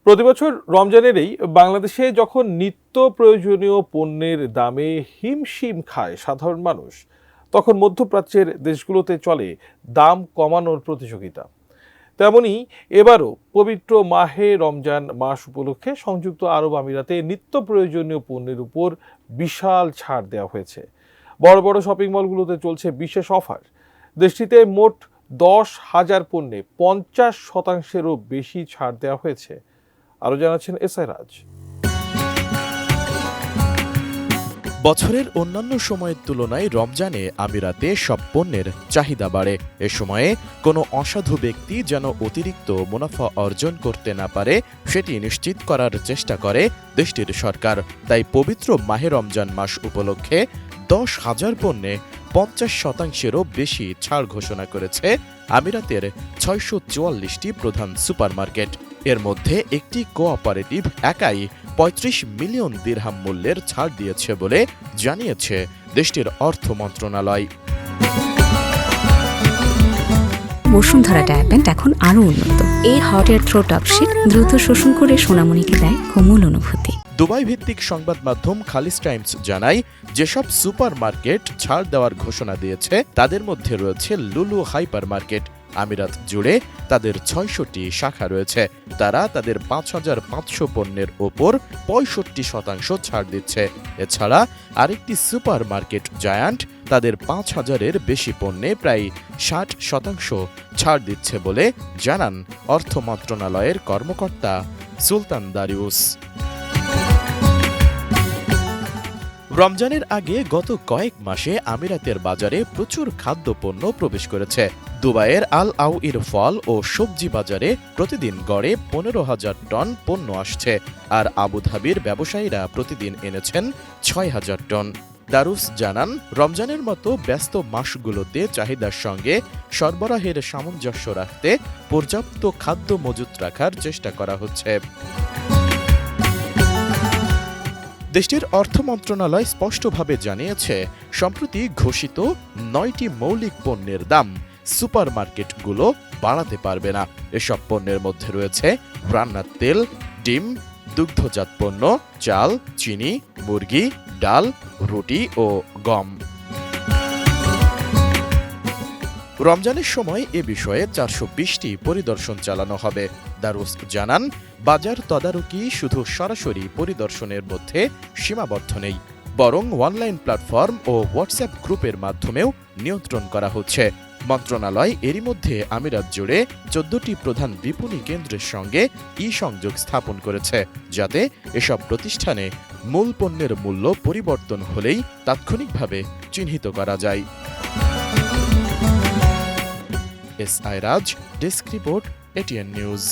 প্রতিবছর রমজানেরই বাংলাদেশে যখন নিত্য প্রয়োজনীয় পণ্যের দামে হিমশিম খায় সাধারণ মানুষ, তখন মধ্যপ্রাচ্যের দেশগুলোতে চলে দাম কমানোর প্রতিযোগিতা। তেমনি এবারও পবিত্র মাহে রমজান মাস উপলক্ষে সংযুক্ত আরব আমিরাতে নিত্য প্রয়োজনীয় পণ্যের উপর বিশাল ছাড় দেওয়া হয়েছে। বড় বড় শপিং মলগুলোতে চলছে বিশেষ অফার। দেশটিতে মোট 10,000 পণ্যে 50%-এরও বেশি ছাড় দেওয়া হয়েছে। আরো জানাচ্ছেন এসআই রাজ। বছরের অন্যান্য সময়ের তুলনায় রমজানে আমিরাতে সব পণ্যের চাহিদা বাড়ে। এ সময়ে কোনো অসাধু ব্যক্তি যেন অতিরিক্ত মুনাফা অর্জন করতে না পারে সেটি নিশ্চিত করার চেষ্টা করে দেশটির সরকার। তাই পবিত্র মাহে রমজান মাস উপলক্ষে 10,000 পণ্যে 50%-এরও বেশি ছাড় ঘোষণা করেছে আমিরাতের 644টি প্রধান সুপারমার্কেট। এর মধ্যে একটি কোঅপারেটিভ একাই 35 মিলিয়ন দিরহাম মূল্যের ছাড় দিয়েছে বলে জানিয়েছে দেশটির অর্থ মন্ত্রণালয়। বসুন্ধরা ডায়া প্যান্ট এখন আরো উন্নত। এই hot air through top sheet দ্রুত শোষণ করে সোনামণিকে দেয় কোমল অনুভূতি। দুবাই ভিত্তিক সংবাদ মাধ্যম খালিজ টাইমস জানায়, যেসব সুপার মার্কেট ছাড় দেওয়ার ঘোষণা দিয়েছে তাদের মধ্যে রয়েছে লুলু হাইপার মার্কেট। আমিরাত জুড়ে তাদের 600টি শাখা রয়েছে। তারা তাদের 5,500 পণ্যের ওপর 65% ছাড় দিচ্ছে। এছাড়া আরেকটি সুপার মার্কেট জায়ান্ট তাদের 5,000-এর বেশি পণ্যে প্রায় 60% ছাড় দিচ্ছে বলে জানান অর্থ মন্ত্রণালয়ের কর্মকর্তা সুলতান দারিউস। রমজানের আগে গত কয়েক মাসে আমিরাতের বাজারে প্রচুর খাদ্যপণ্য প্রবেশ করেছে। দুবাইয়ের আল আউইর ফল ও সবজি বাজারে প্রতিদিন গড়ে 15,000 টন পণ্য আসছে, আর আবুধাবির ব্যবসায়ীরা প্রতিদিন এনেছেন 6,000 টন। দারুস জানান, রমজানের মতো ব্যস্ত মাসগুলোতে চাহিদার সঙ্গে সরবরাহের সামঞ্জস্য রাখতে পর্যাপ্ত খাদ্য মজুত রাখার চেষ্টা করা হচ্ছে। দেশটির অর্থ মন্ত্রণালয় স্পষ্টভাবে জানিয়েছে, সম্প্রতি ঘোষিত 9টি মৌলিক পণ্যের দাম সুপারমার্কেটগুলো বাড়াতে পারবে না। এসব পণ্যের মধ্যে রয়েছে রান্নার তেল, ডিম, দুগ্ধজাত পণ্য, চাল, চিনি, মুরগি, ডাল, রুটি ও গম। রমজানের সময় এ বিষয়ে 420টি পরিদর্শন চালানো হবে। দারুস জানান, বাজার তদারকি শুধু সরাসরি পরিদর্শনের মধ্যে সীমাবদ্ধ নেই, বরং অনলাইন প্ল্যাটফর্ম ও হোয়াটসঅ্যাপ গ্রুপের মাধ্যমেও নিয়ন্ত্রণ করা হচ্ছে। মন্ত্রণালয় এরই মধ্যে আমিরাত জুড়ে 14টি প্রধান বিপণী কেন্দ্রের সঙ্গে সংযোগ স্থাপন করেছে, যাতে এসব প্রতিষ্ঠানে মূল পণ্যের মূল্য পরিবর্তন হলেই তাৎক্ষণিকভাবে চিহ্নিত করা যায়। এসআই রাজ, ডেস্ক রিপোর্ট, এটিএন নিউজ।